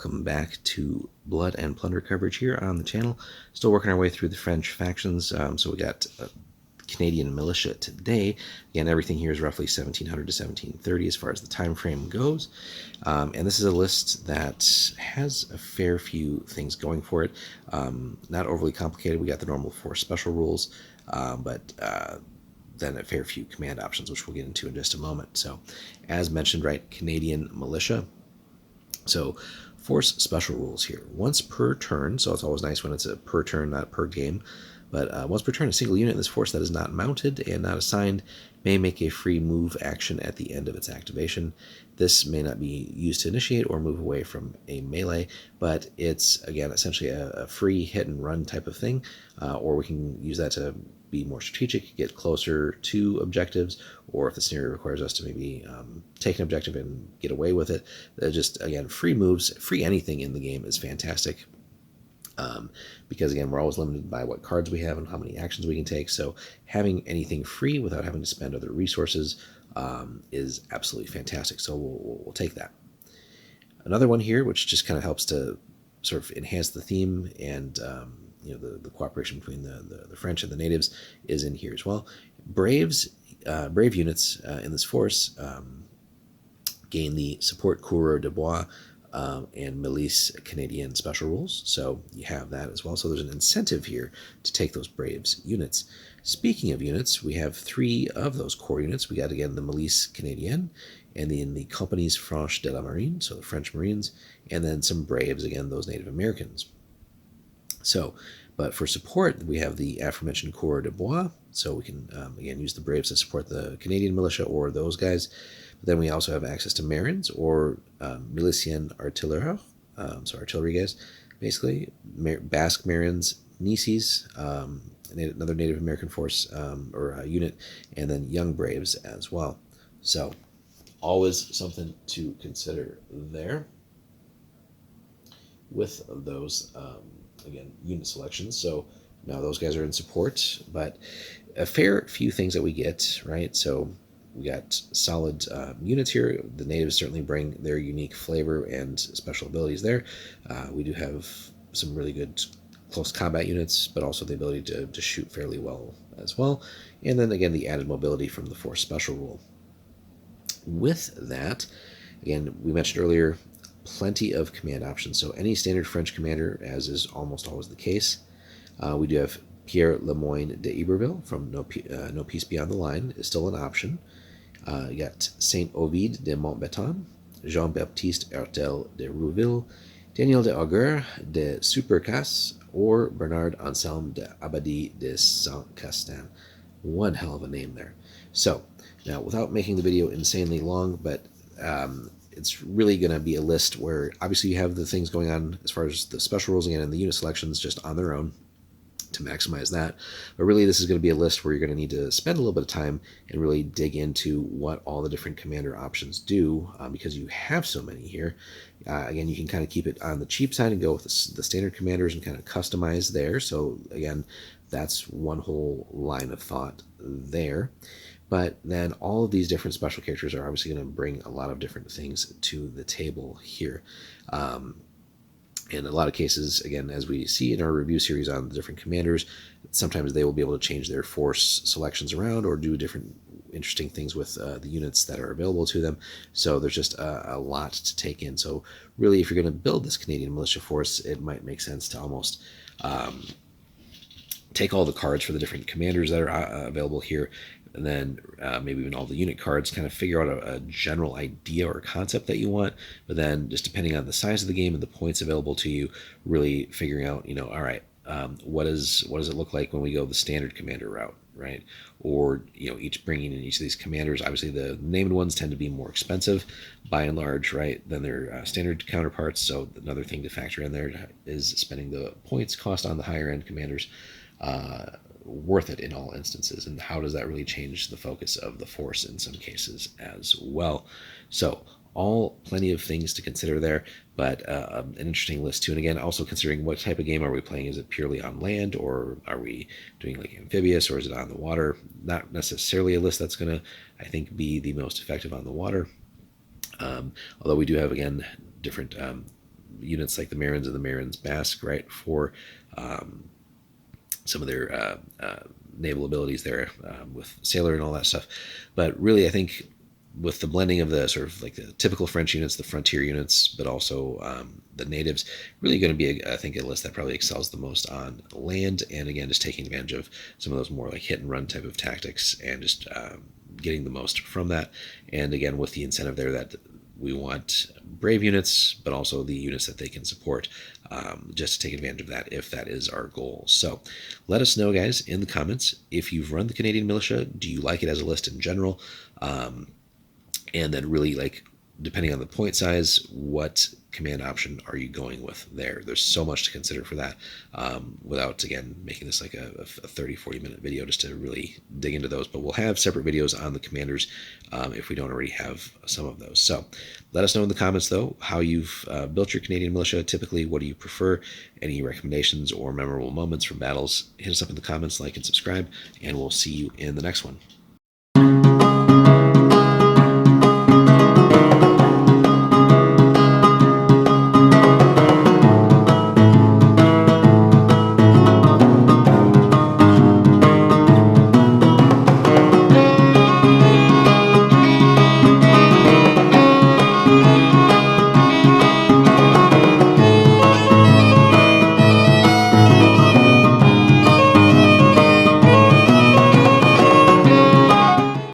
welcome back to Blood and Plunder coverage here on the channel. Still working our way through the French factions. So we got Canadian Militia today. Again, everything here is roughly 1700 to 1730 as far as the time frame goes. And this is a list that has a fair few things going for it. Not overly complicated. We got the normal 4 special rules, but then a fair few command options, which we'll get into in just a moment. So, as mentioned, right, Canadian Militia. So, force special rules here. Once per turn, so it's always nice when it's a per turn, not per game, but once per turn, a single unit in this force that is not mounted and not assigned may make a free move action at the end of its activation. This may not be used to initiate or move away from a melee, but it's, again, essentially a free hit and run type of thing, or we can use that to be more strategic, get closer to objectives, or if the scenario requires us to maybe take an objective and get away with it. Just, again, free moves, free anything in the game is fantastic. Because, again, we're always limited by what cards we have and how many actions we can take. So having anything free without having to spend other resources is absolutely fantastic. So we'll take that. Another one here, which just kind of helps to sort of enhance the theme and the cooperation between the French and the natives, is in here as well. Brave units in this force gain the support Coureur de Bois and Milice Canadian special rules, so you have that as well. So there's an incentive here to take those Braves units. Speaking of units, we have 3 of those core units. We got, again, the Milice Canadienne, and then the Compagnies Franches de la Marine, so the French Marines, and then some Braves, again, those Native Americans. So, but for support, we have the aforementioned Coureur de Bois, so we can, again, use the Braves to support the Canadian Militia or those guys. But then we also have access to Marins or Milicien Artilleurs, so artillery guys, basically. Basque Marins, Nices, another Native American force or unit, and then Young Braves as well. So, always something to consider there with those again, unit selections. So now those guys are in support, but a fair few things that we get, right? So we got solid units here. The natives certainly bring their unique flavor and special abilities there. We do have some really good close combat units, but also the ability to shoot fairly well as well. And then, again, the added mobility from the force special rule. With that, again, we mentioned earlier, plenty of command options. So any standard French commander, as is almost always the case. We do have Pierre Lemoyne de Iberville from No Peace Beyond the Line is still an option. You got Saint Ovide de Montbaton, Jean-Baptiste Hertel de Rouville, Daniel de Augur de Supercas, or Bernard Anselme de Abadie de Saint-Castin. One hell of a name there. So, now, without making the video insanely long, but it's really going to be a list where obviously you have the things going on as far as the special rules again and the unit selections just on their own to maximize that. But really, this is going to be a list where you're going to need to spend a little bit of time and really dig into what all the different commander options do because you have so many here. Again, you can kind of keep it on the cheap side and go with the standard commanders and kind of customize there. So again, that's one whole line of thought there. But then all of these different special characters are obviously going to bring a lot of different things to the table here. In a lot of cases, again, as we see in our review series on the different commanders, sometimes they will be able to change their force selections around or do different interesting things with the units that are available to them. So there's just a lot to take in. So really, if you're going to build this Canadian Militia force, it might make sense to almost take all the cards for the different commanders that are available here, and then maybe even all the unit cards, kind of figure out a general idea or concept that you want, but then just depending on the size of the game and the points available to you, really figuring out, all right, what does it look like when we go the standard commander route, right? Or, each bringing in each of these commanders. Obviously, the named ones tend to be more expensive by and large, right, than their standard counterparts. So another thing to factor in there is spending the points cost on the higher end commanders worth it in all instances, and how does that really change the focus of the force in some cases as well. So all plenty of things to consider there, but an interesting list too. And again, also considering what type of game are we playing. Is it purely on land, or are we doing like amphibious, or is it on the water? Not necessarily a list that's going to, I think, be the most effective on the water. Although we do have, again, different units like the Marins and the Marins Basque, right, for some of their naval abilities there with Sailor and all that stuff. But really, I think with the blending of the sort of like the typical French units, the frontier units, but also the natives, really going to be, I think, a list that probably excels the most on land. And again, just taking advantage of some of those more like hit and run type of tactics and just getting the most from that. And again, with the incentive there that we want brave units, but also the units that they can support, just to take advantage of that if that is our goal. So let us know, guys, in the comments if you've run the Canadian Militia. Do you like it as a list in general? And then really, like, depending on the point size, what command option are you going with there? There's so much to consider for that without, again, making this like a 30, 40-minute video just to really dig into those. But we'll have separate videos on the commanders if we don't already have some of those. So let us know in the comments, though, how you've built your Canadian Militia. Typically, what do you prefer? Any recommendations or memorable moments from battles? Hit us up in the comments, like and subscribe, and we'll see you in the next one.